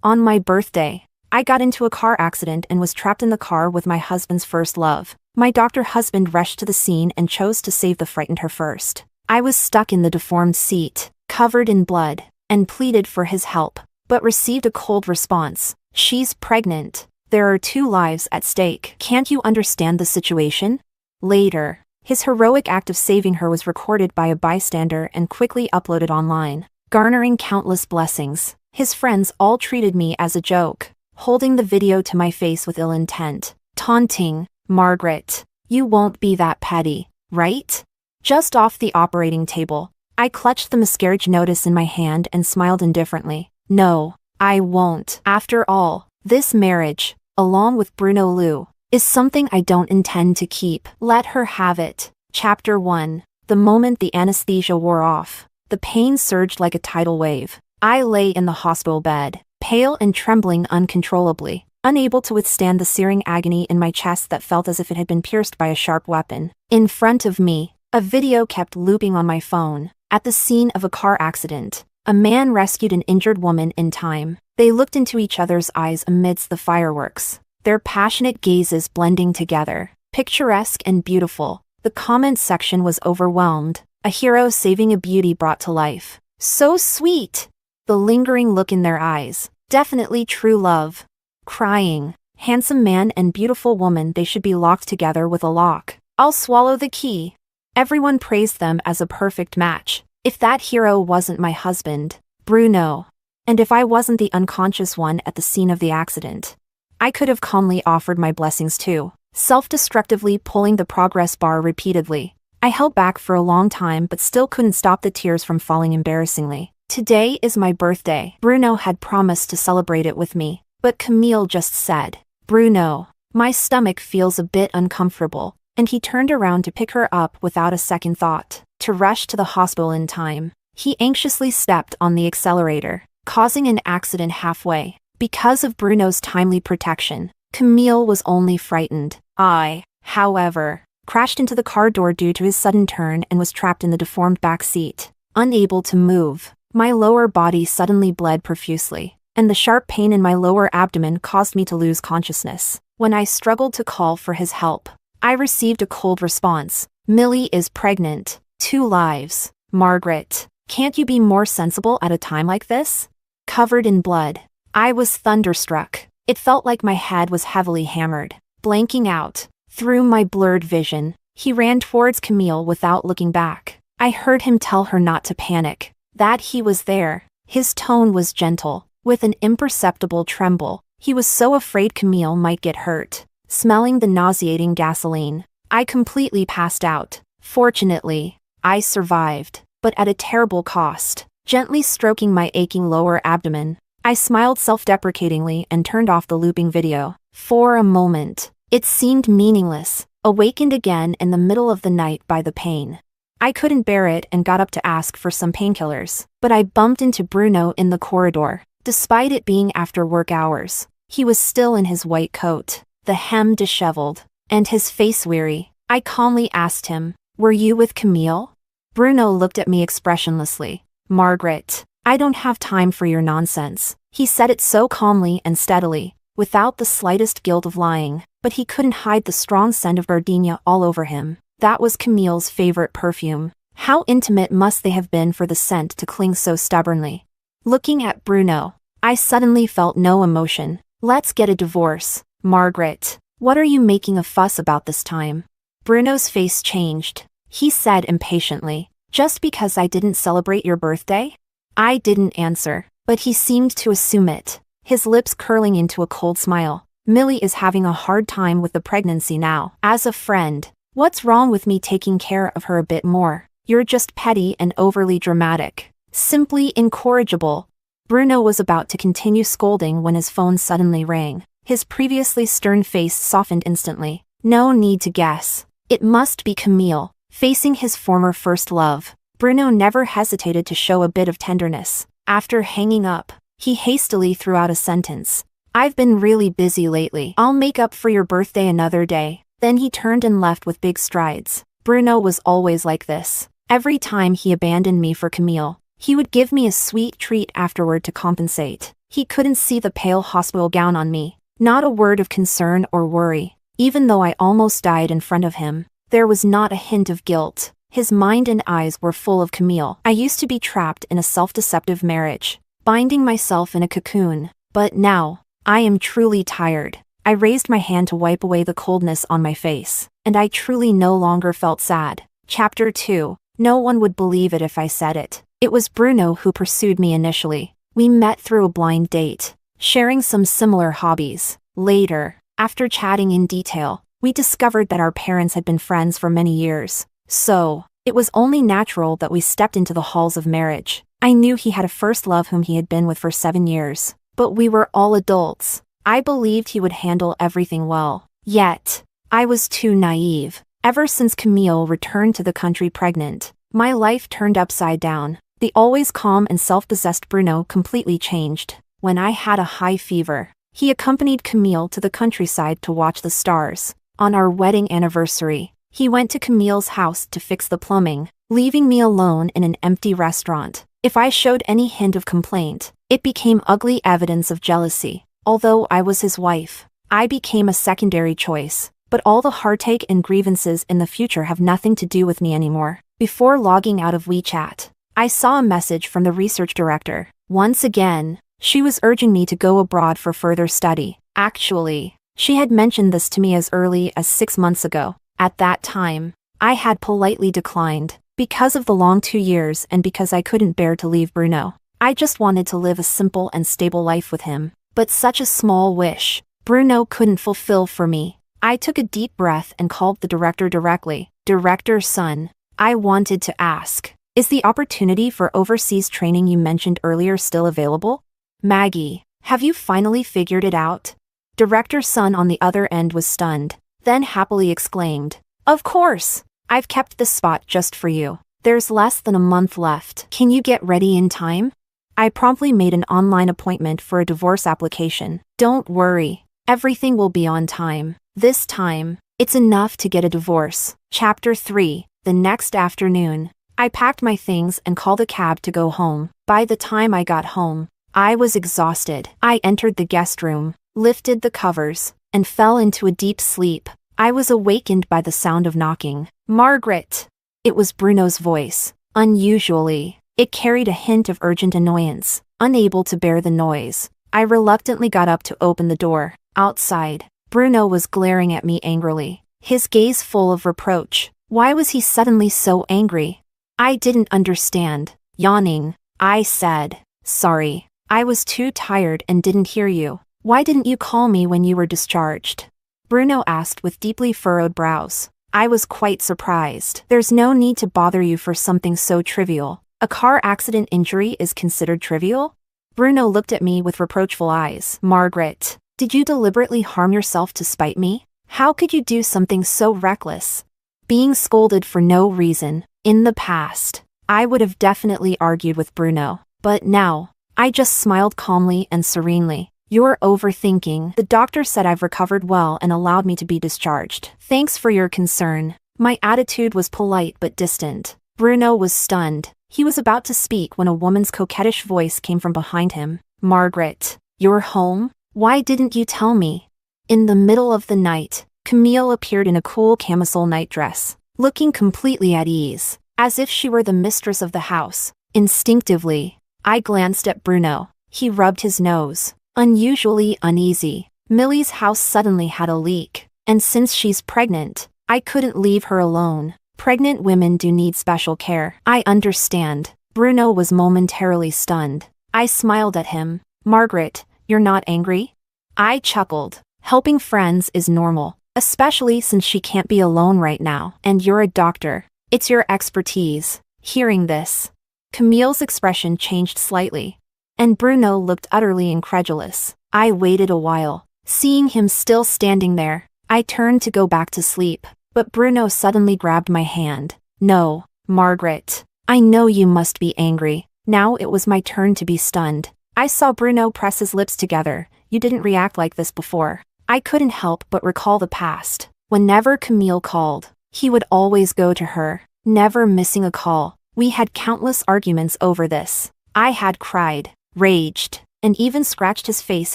On my birthday, I got into a car accident and was trapped in the car with my husband's first love. My doctor husband rushed to the scene and chose to save the frightened her first. I was stuck in the deformed seat, covered in blood, and pleaded for his help, but received a cold response. She's pregnant. There are 2 lives at stake. Can't you understand the situation? Later, his heroic act of saving her was recorded by a bystander and quickly uploaded online, garnering countless blessings. His friends all treated me as a joke, holding the video to my face with ill intent, taunting, "Margaret, you won't be that petty, right?" Just off the operating table, I clutched the miscarriage notice in my hand and smiled indifferently. No, I won't. After all, this marriage, along with Bruno Liu, is something I don't intend to keep. Let her have it. Chapter 1. The moment the anesthesia wore off, the pain surged like a tidal wave. I lay in the hospital bed, pale and trembling uncontrollably, unable to withstand the searing agony in my chest that felt as if it had been pierced by a sharp weapon. In front of me, a video kept looping on my phone. At the scene of a car accident, a man rescued an injured woman in time. They looked into each other's eyes amidst the fireworks, their passionate gazes blending together. Picturesque and beautiful, the comment section was overwhelmed. A hero saving a beauty brought to life. So sweet! The lingering look in their eyes, definitely true love. Crying, handsome man and beautiful woman, they should be locked together with a lock. I'll swallow the key. Everyone praised them as a perfect match. If that hero wasn't my husband, Bruno, and if I wasn't the unconscious one at the scene of the accident, I could have calmly offered my blessings too, self-destructively pulling the progress bar repeatedly. I held back for a long time but still couldn't stop the tears from falling embarrassingly. Today is my birthday. Bruno had promised to celebrate it with me, but Camille just said, "Bruno, my stomach feels a bit uncomfortable," and he turned around to pick her up without a second thought. To rush to the hospital in time, he anxiously stepped on the accelerator, causing an accident halfway. Because of Bruno's timely protection, Camille was only frightened. I, however, crashed into the car door due to his sudden turn and was trapped in the deformed back seat. Unable to move, my lower body suddenly bled profusely, and the sharp pain in my lower abdomen caused me to lose consciousness. When I struggled to call for his help, I received a cold response. "Millie is pregnant. 2 lives. Margaret, can't you be more sensible at a time like this?" Covered in blood, I was thunderstruck. It felt like my head was heavily hammered. Blanking out, through my blurred vision, he ran towards Camille without looking back. I heard him tell her not to panic, that he was there. His tone was gentle, with an imperceptible tremble. He was so afraid Camille might get hurt. Smelling the nauseating gasoline, I completely passed out. Fortunately, I survived, but at a terrible cost. Gently stroking my aching lower abdomen, I smiled self-deprecatingly and turned off the looping video. For a moment, it seemed meaningless, awakened again in the middle of the night by the pain. I couldn't bear it and got up to ask for some painkillers, but I bumped into Bruno in the corridor. Despite it being after work hours, he was still in his white coat, the hem disheveled, and his face weary. I calmly asked him, "Were you with Camille?" Bruno looked at me expressionlessly. "Margaret, I don't have time for your nonsense." He said it so calmly and steadily, without the slightest guilt of lying, but he couldn't hide the strong scent of gardenia all over him. That was Camille's favorite perfume. How intimate must they have been for the scent to cling so stubbornly? Looking at Bruno, I suddenly felt no emotion. "Let's get a divorce, Margaret. What are you making a fuss about this time?" Bruno's face changed. He said impatiently, "Just because I didn't celebrate your birthday?" I didn't answer, but he seemed to assume it, his lips curling into a cold smile. "Millie is having a hard time with the pregnancy now. As a friend, what's wrong with me taking care of her a bit more? You're just petty and overly dramatic. Simply incorrigible." Bruno was about to continue scolding when his phone suddenly rang. His previously stern face softened instantly. No need to guess. It must be Camille, facing his former first love. Bruno never hesitated to show a bit of tenderness. After hanging up, he hastily threw out a sentence. "I've been really busy lately. I'll make up for your birthday another day." Then he turned and left with big strides. Bruno was always like this. Every time he abandoned me for Camille, he would give me a sweet treat afterward to compensate. He couldn't see the pale hospital gown on me. Not a word of concern or worry. Even though I almost died in front of him, there was not a hint of guilt. His mind and eyes were full of Camille. I used to be trapped in a self-deceptive marriage, binding myself in a cocoon. But now, I am truly tired. I raised my hand to wipe away the coldness on my face, and I truly no longer felt sad. Chapter 2. No one would believe it if I said it. It was Bruno who pursued me initially. We met through a blind date, sharing some similar hobbies. Later, after chatting in detail, we discovered that our parents had been friends for many years. So, it was only natural that we stepped into the halls of marriage. I knew he had a first love whom he had been with for 7 years, but we were all adults. I believed he would handle everything well. Yet, I was too naive. Ever since Camille returned to the country pregnant, my life turned upside down. The always calm and self-possessed Bruno completely changed. When I had a high fever, he accompanied Camille to the countryside to watch the stars. On our wedding anniversary, he went to Camille's house to fix the plumbing, leaving me alone in an empty restaurant. If I showed any hint of complaint, it became ugly evidence of jealousy. Although I was his wife, I became a secondary choice. But all the heartache and grievances in the future have nothing to do with me anymore. Before logging out of WeChat, I saw a message from the research director. Once again, she was urging me to go abroad for further study. Actually, she had mentioned this to me as early as 6 months ago. At that time, I had politely declined, because of the long 2 years and because I couldn't bear to leave Bruno. I just wanted to live a simple and stable life with him. But such a small wish, Bruno couldn't fulfill for me. I took a deep breath and called the director directly. Director Sun, I wanted to ask, is the opportunity for overseas training you mentioned earlier still available? Maggie, have you finally figured it out? Director Sun on the other end was stunned, then happily exclaimed, of course! I've kept this spot just for you. There's less than a month left. Can you get ready in time? I promptly made an online appointment for a divorce application. Don't worry, everything will be on time. This time, it's enough to get a divorce. Chapter 3. The next afternoon, I packed my things and called a cab to go home. By the time I got home, I was exhausted. I entered the guest room, lifted the covers, and fell into a deep sleep. I was awakened by the sound of knocking. Margaret! It was Bruno's voice. Unusually, it carried a hint of urgent annoyance. Unable to bear the noise, I reluctantly got up to open the door. Outside, Bruno was glaring at me angrily, his gaze full of reproach. Why was he suddenly so angry? I didn't understand. Yawning, I said, sorry, I was too tired and didn't hear you. Why didn't you call me when you were discharged? Bruno asked with deeply furrowed brows. I was quite surprised. There's no need to bother you for something so trivial. A car accident injury is considered trivial? Bruno looked at me with reproachful eyes. Margaret, did you deliberately harm yourself to spite me? How could you do something so reckless? Being scolded for no reason. In the past, I would have definitely argued with Bruno. But now, I just smiled calmly and serenely. You're overthinking. The doctor said I've recovered well and allowed me to be discharged. Thanks for your concern. My attitude was polite but distant. Bruno was stunned. He was about to speak when a woman's coquettish voice came from behind him. Margaret, you're home? Why didn't you tell me? In the middle of the night, Camille appeared in a cool camisole nightdress, looking completely at ease, as if she were the mistress of the house. Instinctively, I glanced at Bruno. He rubbed his nose, unusually uneasy. Millie's house suddenly had a leak, and since she's pregnant, I couldn't leave her alone. Pregnant women do need special care. I understand. Bruno was momentarily stunned. I smiled at him. Margaret, you're not angry? I chuckled. Helping friends is normal, especially since she can't be alone right now. And you're a doctor. It's your expertise. Hearing this, Camille's expression changed slightly, and Bruno looked utterly incredulous. I waited a while. Seeing him still standing there, I turned to go back to sleep, but Bruno suddenly grabbed my hand. No, Margaret. I know you must be angry. Now it was my turn to be stunned. I saw Bruno press his lips together. You didn't react like this before. I couldn't help but recall the past. Whenever Camille called, he would always go to her, never missing a call. We had countless arguments over this. I had cried, raged, and even scratched his face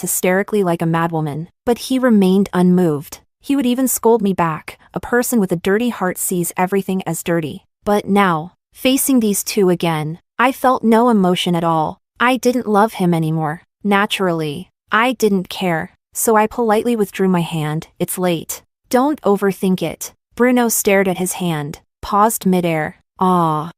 hysterically like a madwoman. But he remained unmoved. He would even scold me back. A person with a dirty heart sees everything as dirty. But now, facing these two again, I felt no emotion at all. I didn't love him anymore. Naturally, I didn't care. So I politely withdrew my hand. It's late. Don't overthink it. Bruno stared at his hand, paused midair. Ah.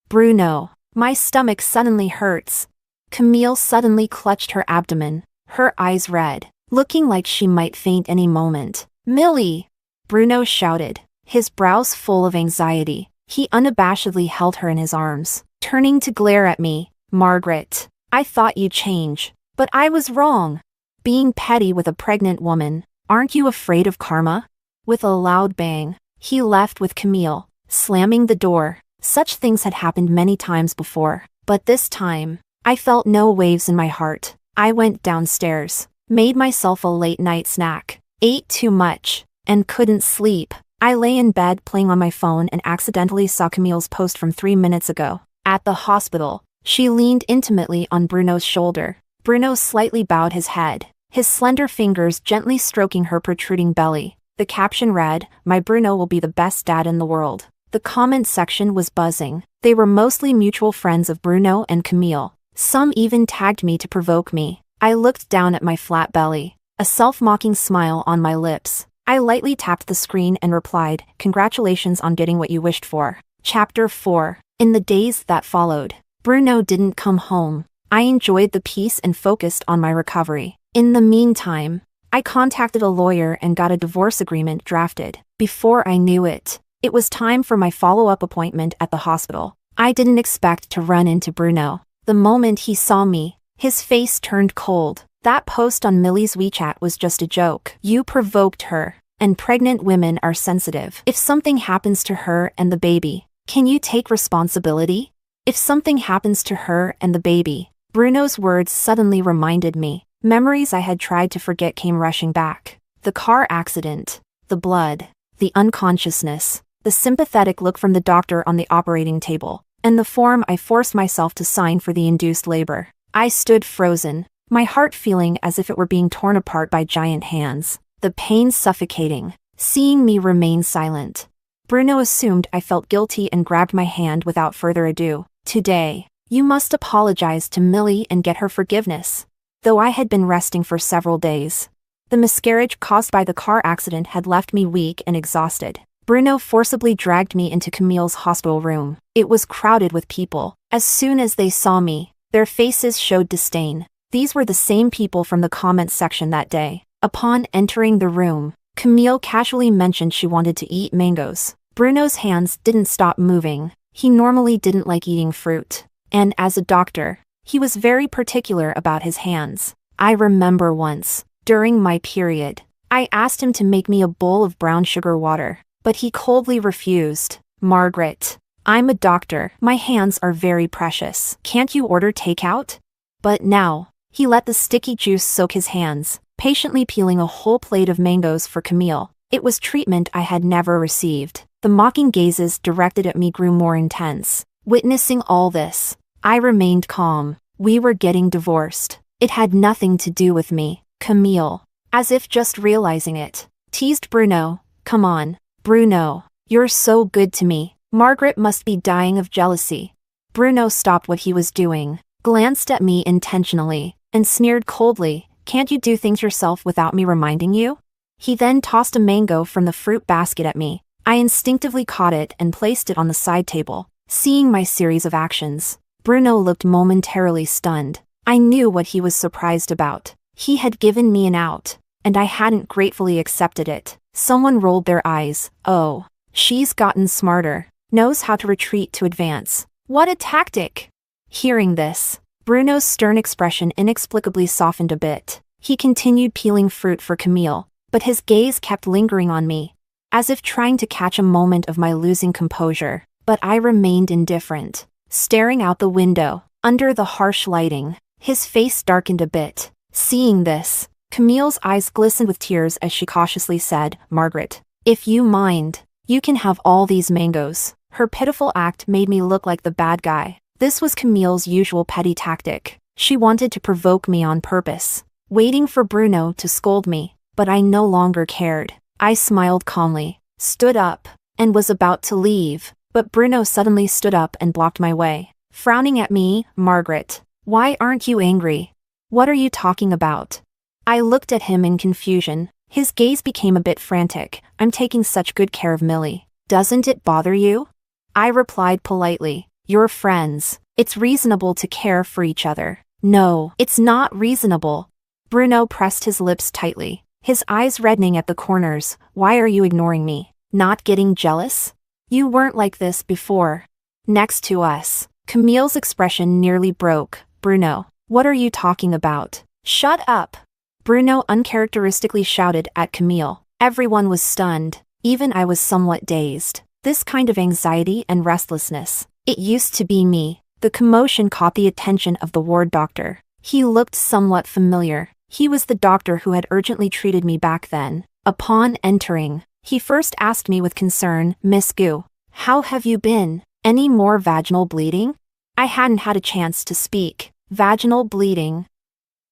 Bruno. My stomach suddenly hurts. Camille suddenly clutched her abdomen, her eyes red, looking like she might faint any moment. Millie! Bruno shouted, his brows full of anxiety. He unabashedly held her in his arms, turning to glare at me. Margaret, I thought you'd change. But I was wrong. Being petty with a pregnant woman, aren't you afraid of karma? With a loud bang, he left with Camille, slamming the door. Such things had happened many times before, but this time, I felt no waves in my heart. I went downstairs, made myself a late-night snack, ate too much, and couldn't sleep. I lay in bed playing on my phone and accidentally saw Camille's post from 3 minutes ago. At the hospital, she leaned intimately on Bruno's shoulder. Bruno slightly bowed his head, his slender fingers gently stroking her protruding belly. The caption read, "My Bruno will be the best dad in the world." The comment section was buzzing. They were mostly mutual friends of Bruno and Camille. Some even tagged me to provoke me. I looked down at my flat belly, a self-mocking smile on my lips. I lightly tapped the screen and replied, "Congratulations on getting what you wished for." Chapter 4. In the days that followed, Bruno didn't come home. I enjoyed the peace and focused on my recovery. In the meantime, I contacted a lawyer and got a divorce agreement drafted. Before I knew it, it was time for my follow-up appointment at the hospital. I didn't expect to run into Bruno. The moment he saw me, his face turned cold. That post on Millie's WeChat was just a joke. You provoked her, and pregnant women are sensitive. If something happens to her and the baby, can you take responsibility? If something happens to her and the baby. Bruno's words suddenly reminded me. Memories I had tried to forget came rushing back. The car accident, the blood, the unconsciousness, the sympathetic look from the doctor on the operating table, and the form I forced myself to sign for the induced labor. I stood frozen, my heart feeling as if it were being torn apart by giant hands, the pain suffocating. Seeing me remain silent, Bruno assumed I felt guilty and grabbed my hand without further ado. Today, you must apologize to Millie and get her forgiveness. Though I had been resting for several days, the miscarriage caused by the car accident had left me weak and exhausted. Bruno forcibly dragged me into Camille's hospital room. It was crowded with people. As soon as they saw me, their faces showed disdain. These were the same people from the comments section that day. Upon entering the room, Camille casually mentioned she wanted to eat mangoes. Bruno's hands didn't stop moving. He normally didn't like eating fruit. And as a doctor, he was very particular about his hands. I remember once, during my period, I asked him to make me a bowl of brown sugar water, but he coldly refused. Margaret, I'm a doctor. My hands are very precious. Can't you order takeout? But now, he let the sticky juice soak his hands, patiently peeling a whole plate of mangoes for Camille. It was treatment I had never received. The mocking gazes directed at me grew more intense. Witnessing all this, I remained calm. We were getting divorced. It had nothing to do with me. Camille, as if just realizing it, teased Bruno. Come on, Bruno, you're so good to me. Margaret must be dying of jealousy. Bruno stopped what he was doing, glanced at me intentionally, and sneered coldly. Can't you do things yourself without me reminding you? He then tossed a mango from the fruit basket at me. I instinctively caught it and placed it on the side table. Seeing my series of actions, Bruno looked momentarily stunned. I knew what he was surprised about. He had given me an out, and I hadn't gratefully accepted it. Someone rolled their eyes. Oh, she's gotten smarter, knows how to retreat to advance. What a tactic! Hearing this, Bruno's stern expression inexplicably softened a bit. He continued peeling fruit for Camille, but his gaze kept lingering on me, as if trying to catch a moment of my losing composure. But I remained indifferent. Staring out the window, under the harsh lighting, his face darkened a bit. Seeing this, Camille's eyes glistened with tears as she cautiously said, Margaret, if you mind, you can have all these mangoes. Her pitiful act made me look like the bad guy. This was Camille's usual petty tactic. She wanted to provoke me on purpose, waiting for Bruno to scold me, but I no longer cared. I smiled calmly, stood up, and was about to leave, but Bruno suddenly stood up and blocked my way. Frowning at me, "Margaret, why aren't you angry? What are you talking about?" I looked at him in confusion. His gaze became a bit frantic. "I'm taking such good care of Millie. Doesn't it bother you?" I replied politely, "You're friends. It's reasonable to care for each other." "No, it's not reasonable." Bruno pressed his lips tightly, his eyes reddening at the corners. "Why are you ignoring me? Not getting jealous? You weren't like this before." Next to us, Camille's expression nearly broke. "Bruno, what are you talking about? Shut up!" Bruno uncharacteristically shouted at Camille. Everyone was stunned. Even I was somewhat dazed. This kind of anxiety and restlessness. It used to be me. The commotion caught the attention of the ward doctor. He looked somewhat familiar. He was the doctor who had urgently treated me back then. Upon entering, he first asked me with concern, "Miss Gu, how have you been? Any more vaginal bleeding?" I hadn't had a chance to speak. Vaginal bleeding?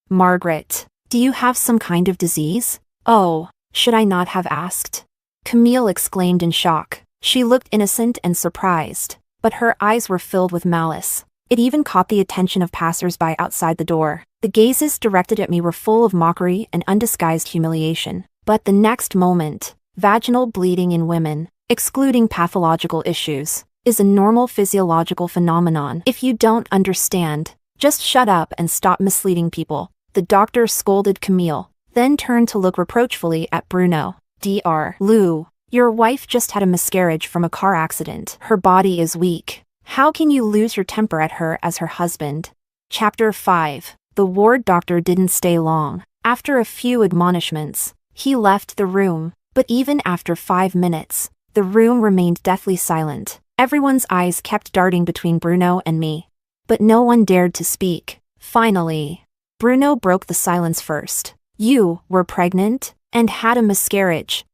"Margaret, do you have some kind of disease?" "Oh, should I not have asked?" Camille exclaimed in shock. She looked innocent and surprised, but her eyes were filled with malice. It even caught the attention of passers-by outside the door. The gazes directed at me were full of mockery and undisguised humiliation. But the next moment, vaginal bleeding in women, excluding pathological issues, is a normal physiological phenomenon. If you don't understand, just shut up and stop misleading people. The doctor scolded Camille, then turned to look reproachfully at Bruno. "Dr. Lou, your wife just had a miscarriage from a car accident. Her body is weak. How can you lose your temper at her as her husband?" Chapter 5. The ward doctor didn't stay long. After a few admonishments, he left the room. But even after 5 minutes, the room remained deathly silent. Everyone's eyes kept darting between Bruno and me. But no one dared to speak. Finally, Bruno broke the silence first. "You were pregnant and had a miscarriage.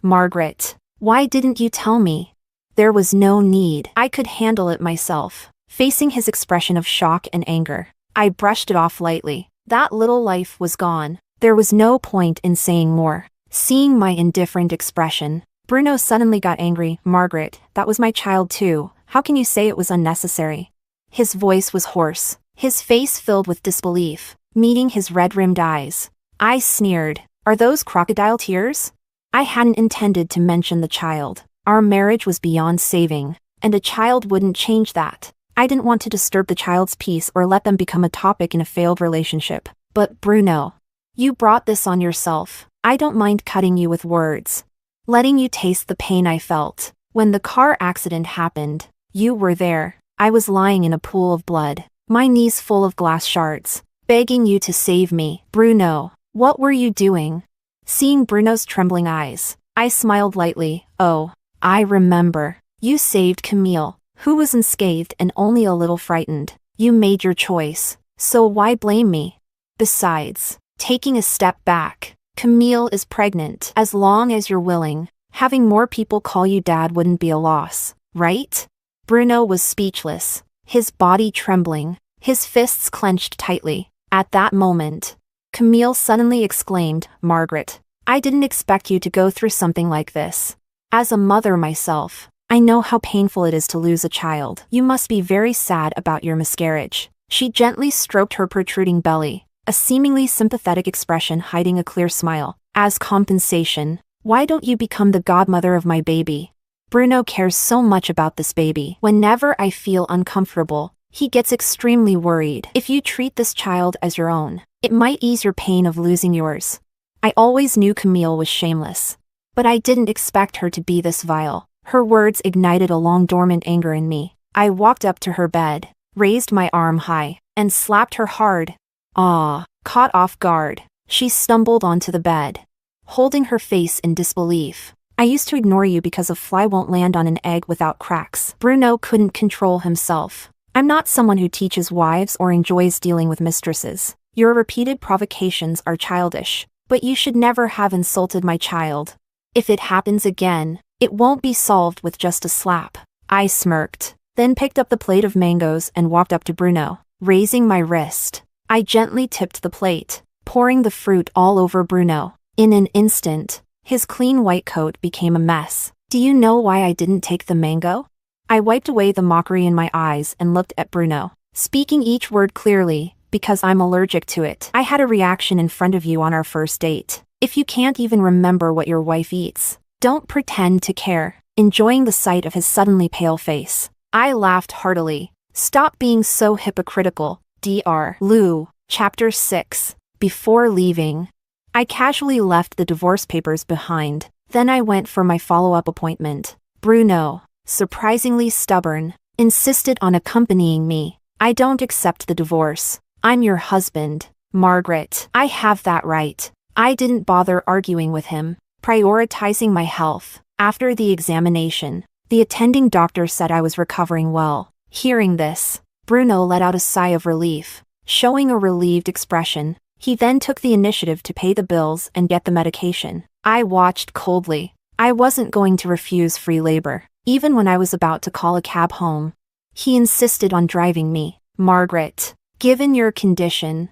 Margaret, why didn't you tell me?" "There was no need. I could handle it myself." Facing his expression of shock and anger, I brushed it off lightly. That little life was gone. There was no point in saying more. Seeing my indifferent expression, Bruno suddenly got angry. "Margaret, that was my child too. How can you say it was unnecessary?" His voice was hoarse, his face filled with disbelief, meeting his red-rimmed eyes. I sneered. "Are those crocodile tears?" I hadn't intended to mention the child. Our marriage was beyond saving, and a child wouldn't change that. I didn't want to disturb the child's peace or let them become a topic in a failed relationship. "But Bruno, you brought this on yourself. I don't mind cutting you with words. Letting you taste the pain I felt. When the car accident happened, you were there. I was lying in a pool of blood, my knees full of glass shards, begging you to save me." "Bruno, what were you doing?" Seeing Bruno's trembling eyes, I smiled lightly. "Oh, I remember. You saved Camille, who was unscathed and only a little frightened. You made your choice, so why blame me? Besides, taking a step back, Camille is pregnant. As long as you're willing, having more people call you dad wouldn't be a loss, right?" Bruno was speechless, his body trembling, his fists clenched tightly. At that moment, Camille suddenly exclaimed, "Margaret, I didn't expect you to go through something like this. As a mother myself, I know how painful it is to lose a child. You must be very sad about your miscarriage." She gently stroked her protruding belly, a seemingly sympathetic expression hiding a clear smile. "As compensation, why don't you become the godmother of my baby? Bruno cares so much about this baby. Whenever I feel uncomfortable, he gets extremely worried. If you treat this child as your own, it might ease your pain of losing yours." I always knew Camille was shameless, but I didn't expect her to be this vile. Her words ignited a long-dormant anger in me. I walked up to her bed, raised my arm high, and slapped her hard. Caught off guard, she stumbled onto the bed, holding her face in disbelief. "I used to ignore you because a fly won't land on an egg without cracks." Bruno couldn't control himself. "I'm not someone who teaches wives or enjoys dealing with mistresses. Your repeated provocations are childish, but you should never have insulted my child. If it happens again, it won't be solved with just a slap." I smirked, then picked up the plate of mangoes and walked up to Bruno. Raising my wrist, I gently tipped the plate, pouring the fruit all over Bruno. In an instant, his clean white coat became a mess. Do you know why I didn't take the mango? I wiped away the mockery in my eyes and looked at Bruno, speaking each word clearly, because I'm allergic to it. I had a reaction in front of you on our first date. If you can't even remember what your wife eats, don't pretend to care. Enjoying the sight of his suddenly pale face, I laughed heartily. Stop being so hypocritical, Dr. Lou. Chapter 6. Before leaving, I casually left the divorce papers behind. Then I went for my follow-up appointment. Bruno, surprisingly stubborn, insisted on accompanying me. I don't accept the divorce. I'm your husband, Margaret. I have that right. I didn't bother arguing with him, prioritizing my health. After the examination, the attending doctor said I was recovering well. Hearing this, Bruno let out a sigh of relief, showing a relieved expression. He then took the initiative to pay the bills and get the medication. I watched coldly. I wasn't going to refuse free labor, even when I was about to call a cab home. He insisted on driving me. Margaret, given your condition,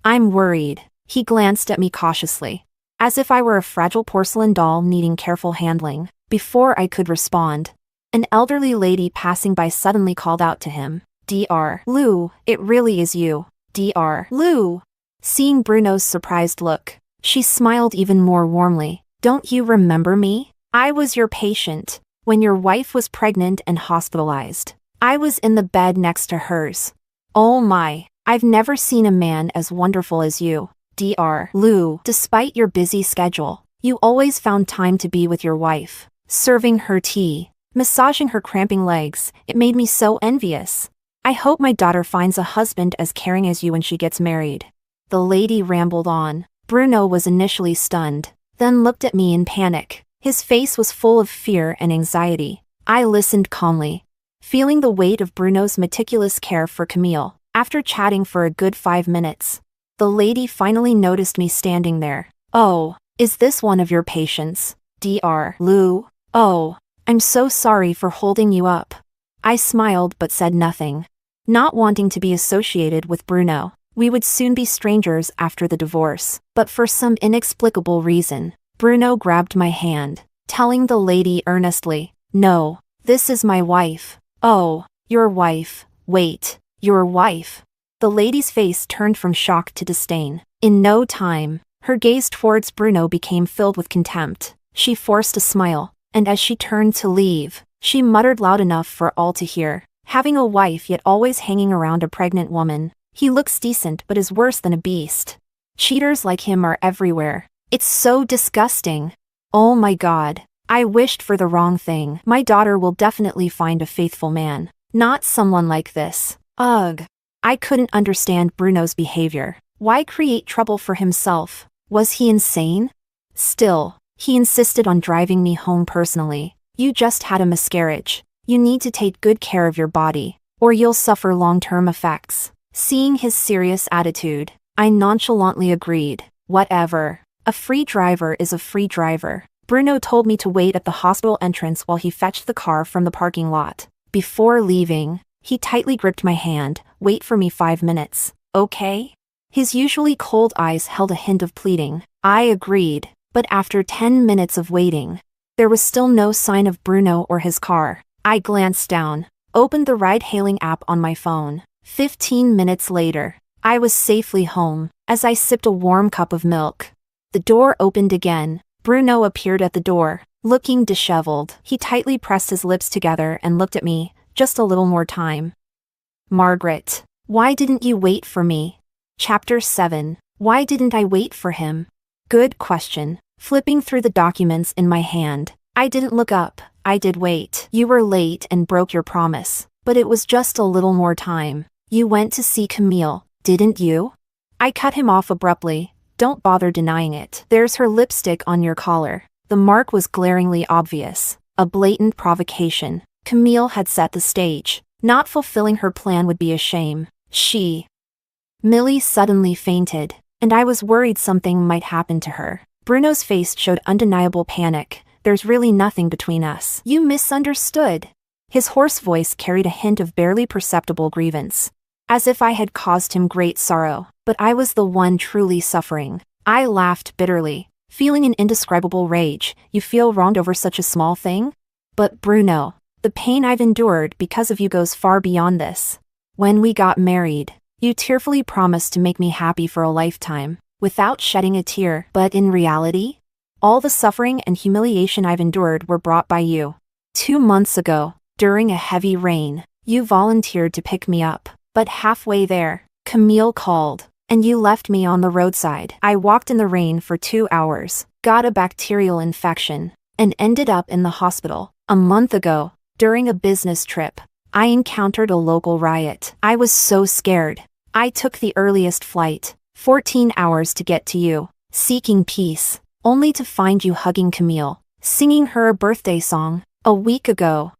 I'm worried. He glanced at me cautiously, as if I were a fragile porcelain doll needing careful handling. Before I could respond, an elderly lady passing by suddenly called out to him, Dr. Lou, it really is you, Dr. Lou. Seeing Bruno's surprised look, she smiled even more warmly. Don't you remember me? I was your patient when your wife was pregnant and hospitalized. I was in the bed next to hers. Oh my, I've never seen a man as wonderful as you, Dr. Lou. Despite your busy schedule, you always found time to be with your wife, serving her tea, massaging her cramping legs. It made me so envious. I hope my daughter finds a husband as caring as you when she gets married. The lady rambled on. Bruno was initially stunned, then looked at me in panic. His face was full of fear and anxiety. I listened calmly, feeling the weight of Bruno's meticulous care for Camille. After chatting for a good 5 minutes, the lady finally noticed me standing there. Oh, is this one of your patients, Dr. Lou? Oh, I'm so sorry for holding you up. I smiled but said nothing, not wanting to be associated with Bruno. We would soon be strangers after the divorce, but for some inexplicable reason, Bruno grabbed my hand, telling the lady earnestly, No, this is my wife. Oh, your wife. Wait, your wife. The lady's face turned from shock to disdain. In no time, her gaze towards Bruno became filled with contempt. She forced a smile, and as she turned to leave, she muttered loud enough for all to hear. Having a wife yet always hanging around a pregnant woman. He looks decent but is worse than a beast. Cheaters like him are everywhere. It's so disgusting. Oh my God. I wished for the wrong thing. My daughter will definitely find a faithful man, not someone like this. Ugh. I couldn't understand Bruno's behavior. Why create trouble for himself? Was he insane? Still, he insisted on driving me home personally. You just had a miscarriage. You need to take good care of your body, or you'll suffer long-term effects. Seeing his serious attitude, I nonchalantly agreed. Whatever. A free driver is a free driver. Bruno told me to wait at the hospital entrance while he fetched the car from the parking lot. Before leaving, he tightly gripped my hand. Wait for me 5 minutes, okay? His usually cold eyes held a hint of pleading. I agreed, but after 10 minutes of waiting, there was still no sign of Bruno or his car. I glanced down, opened the ride-hailing app on my phone. 15 minutes later, I was safely home, as I sipped a warm cup of milk. The door opened again. Bruno appeared at the door, looking disheveled. He tightly pressed his lips together and looked at me. Just a little more time. Margaret, why didn't you wait for me? Chapter 7. Why didn't I wait for him? Good question. Flipping through the documents in my hand, I didn't look up. I did wait. You were late and broke your promise, but it was just a little more time. You went to see Camille, didn't you? I cut him off abruptly. Don't bother denying it. There's her lipstick on your collar. The mark was glaringly obvious. A blatant provocation. Camille had set the stage. Not fulfilling her plan would be a shame. Millie suddenly fainted, and I was worried something might happen to her. Bruno's face showed undeniable panic. There's really nothing between us. You misunderstood. His hoarse voice carried a hint of barely perceptible grievance. as if I had caused him great sorrow, but I was the one truly suffering. I laughed bitterly, feeling an indescribable rage. You feel wronged over such a small thing? But Bruno, the pain I've endured because of you goes far beyond this. When we got married, you tearfully promised to make me happy for a lifetime, without shedding a tear. But in reality, all the suffering and humiliation I've endured were brought by you. 2 months ago, during a heavy rain, you volunteered to pick me up, but halfway there, Camille called, and you left me on the roadside. I walked in the rain for 2 hours, got a bacterial infection, and ended up in the hospital. A month ago, during a business trip, I encountered a local riot. I was so scared. I took the earliest flight, 14 hours to get to you, seeking peace, only to find you hugging Camille, singing her a birthday song. A week ago,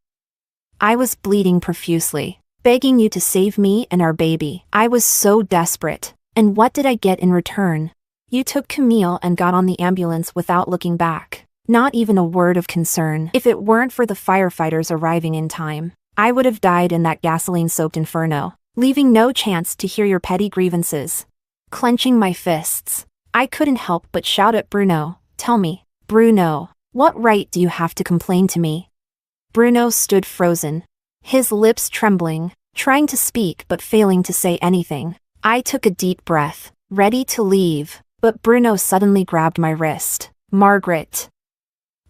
I was bleeding profusely, begging you to save me and our baby. I was so desperate. And what did I get in return? You took Camille and got on the ambulance without looking back. Not even a word of concern. If it weren't for the firefighters arriving in time, I would have died in that gasoline-soaked inferno, leaving no chance to hear your petty grievances. Clenching my fists, I couldn't help but shout at Bruno. Tell me, Bruno, what right do you have to complain to me? Bruno stood frozen, his lips trembling, trying to speak but failing to say anything. I took a deep breath, ready to leave, but Bruno suddenly grabbed my wrist. Margaret,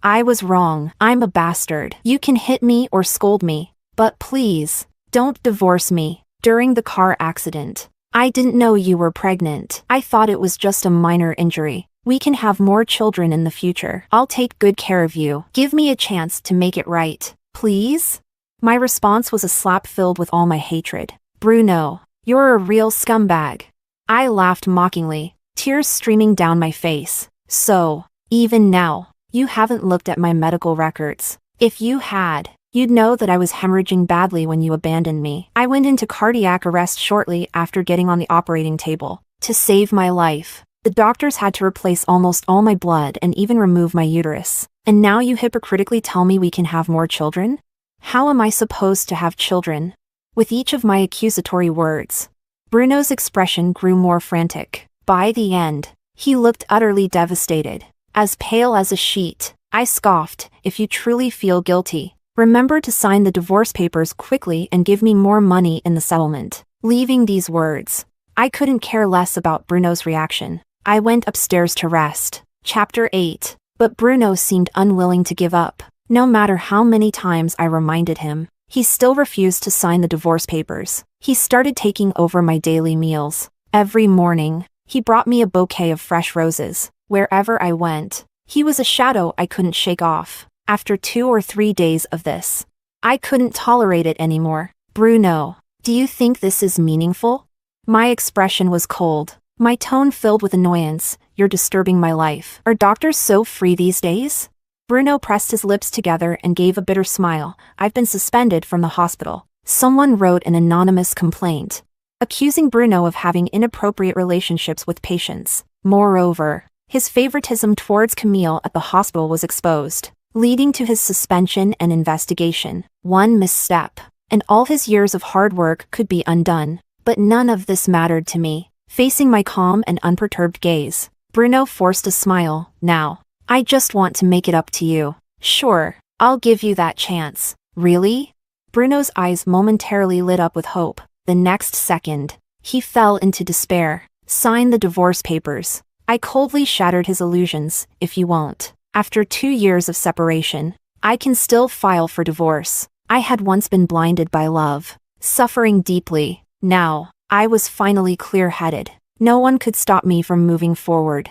I was wrong. I'm a bastard. You can hit me or scold me, but please, don't divorce me. During the car accident, I didn't know you were pregnant. I thought it was just a minor injury. We can have more children in the future. I'll take good care of you. Give me a chance to make it right, please? My response was a slap filled with all my hatred. Bruno, you're a real scumbag. I laughed mockingly, tears streaming down my face. So, even now, you haven't looked at my medical records. If you had, you'd know that I was hemorrhaging badly when you abandoned me. I went into cardiac arrest shortly after getting on the operating table. To save my life, the doctors had to replace almost all my blood and even remove my uterus. And now you hypocritically tell me we can have more children? How am I supposed to have children? With each of my accusatory words, Bruno's expression grew more frantic. By the end, he looked utterly devastated, as pale as a sheet. I scoffed. If you truly feel guilty, remember to sign the divorce papers quickly and give me more money in the settlement. Leaving these words, I couldn't care less about Bruno's reaction. I went upstairs to rest. Chapter 8. But Bruno seemed unwilling to give up. No matter how many times I reminded him, he still refused to sign the divorce papers. He started taking over my daily meals. Every morning, he brought me a bouquet of fresh roses. Wherever I went, he was a shadow I couldn't shake off. After 2 or 3 days of this, I couldn't tolerate it anymore. Bruno, do you think this is meaningful? My expression was cold, my tone filled with annoyance. You're disturbing my life. Are doctors so free these days? Bruno pressed his lips together and gave a bitter smile. I've been suspended from the hospital. Someone wrote an anonymous complaint, accusing Bruno of having inappropriate relationships with patients. Moreover, his favoritism towards Camille at the hospital was exposed, leading to his suspension and investigation. One misstep, and all his years of hard work could be undone. But none of this mattered to me. Facing my calm and unperturbed gaze, Bruno forced a smile. Now, I just want to make it up to you. Sure, I'll give you that chance. Really? Bruno's eyes momentarily lit up with hope. The next second, he fell into despair. Sign the divorce papers. I coldly shattered his illusions. If you won't. After 2 years of separation, I can still file for divorce. I had once been blinded by love, suffering deeply. Now, I was finally clear-headed. No one could stop me from moving forward.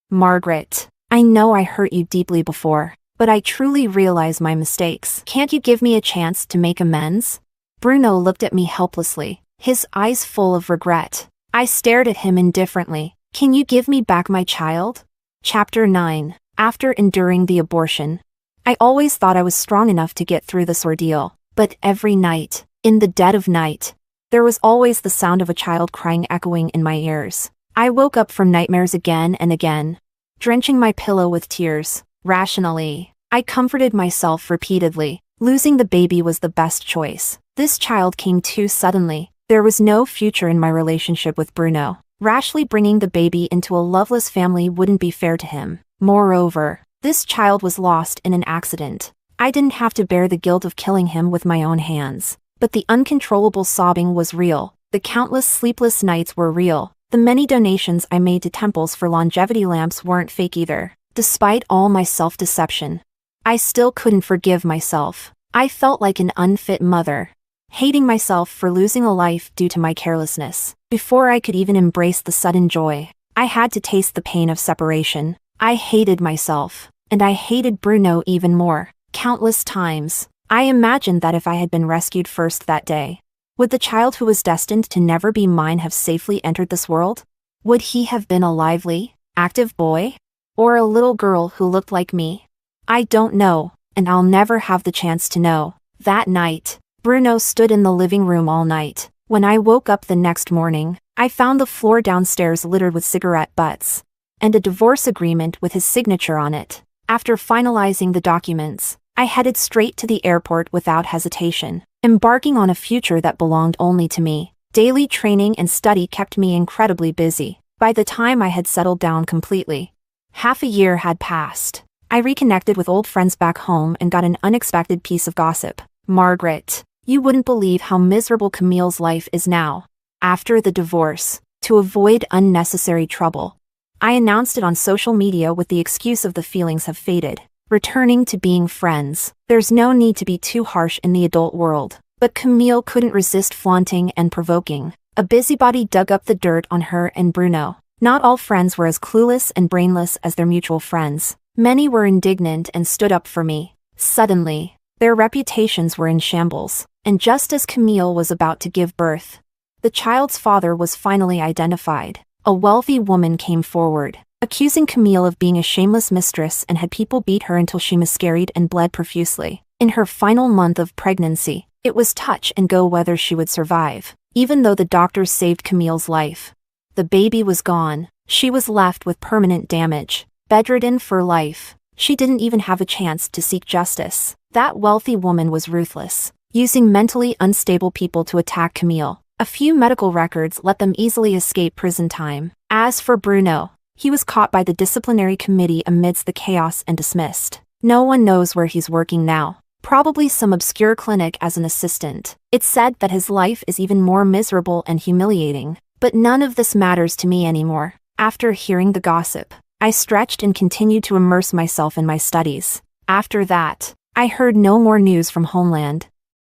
Margaret, I know I hurt you deeply before, but I truly realize my mistakes. Can't you give me a chance to make amends? Bruno looked at me helplessly, his eyes full of regret. I stared at him indifferently. Can you give me back my child? Chapter 9. After enduring the abortion, I always thought I was strong enough to get through this ordeal, but every night, in the dead of night, there was always the sound of a child crying echoing in my ears. I woke up from nightmares again and again, drenching my pillow with tears. Rationally, I comforted myself repeatedly. Losing the baby was the best choice. This child came too suddenly, There was no future in my relationship with Bruno. Rashly bringing the baby into a loveless family wouldn't be fair to him. Moreover, this child was lost in an accident. I didn't have to bear the guilt of killing him with my own hands. But the uncontrollable sobbing was real. The countless sleepless nights were real. The many donations I made to temples for longevity lamps weren't fake either. Despite all my self-deception, I still couldn't forgive myself. I felt like an unfit mother, hating myself for losing a life due to my carelessness. Before I could even embrace the sudden joy, I had to taste the pain of separation. I hated myself, and I hated Bruno even more. Countless times, I imagined that if I had been rescued first that day, would the child who was destined to never be mine have safely entered this world? Would he have been a lively, active boy? Or a little girl who looked like me? I don't know, and I'll never have the chance to know. That night, Bruno stood in the living room all night. When I woke up the next morning, I found the floor downstairs littered with cigarette butts, and a divorce agreement with his signature on it. After finalizing the documents, I headed straight to the airport without hesitation, embarking on a future that belonged only to me. Daily training and study kept me incredibly busy. By the time I had settled down completely, half a year had passed. I reconnected with old friends back home and got an unexpected piece of gossip. Margaret, you wouldn't believe how miserable Camille's life is now. After the divorce, to avoid unnecessary trouble, I announced it on social media with the excuse of the feelings have faded. Returning to being friends. There's no need to be too harsh in the adult world. But Camille couldn't resist flaunting and provoking. A busybody dug up the dirt on her and Bruno. Not all friends were as clueless and brainless as their mutual friends. Many were indignant and stood up for me. Suddenly, their reputations were in shambles. And just as Camille was about to give birth, the child's father was finally identified. A wealthy woman came forward, accusing Camille of being a shameless mistress and had people beat her until she miscarried and bled profusely. In her final month of pregnancy, it was touch and go whether she would survive. Even though the doctors saved Camille's life, the baby was gone. She was left with permanent damage, bedridden for life. She didn't even have a chance to seek justice. That wealthy woman was ruthless, using mentally unstable people to attack Camille. A few medical records let them easily escape prison time. As for Bruno, he was caught by the disciplinary committee amidst the chaos and dismissed. No one knows where he's working now. Probably some obscure clinic as an assistant. It's said that his life is even more miserable and humiliating. But none of this matters to me anymore. After hearing the gossip, I stretched and continued to immerse myself in my studies. After that, I heard no more news from homeland.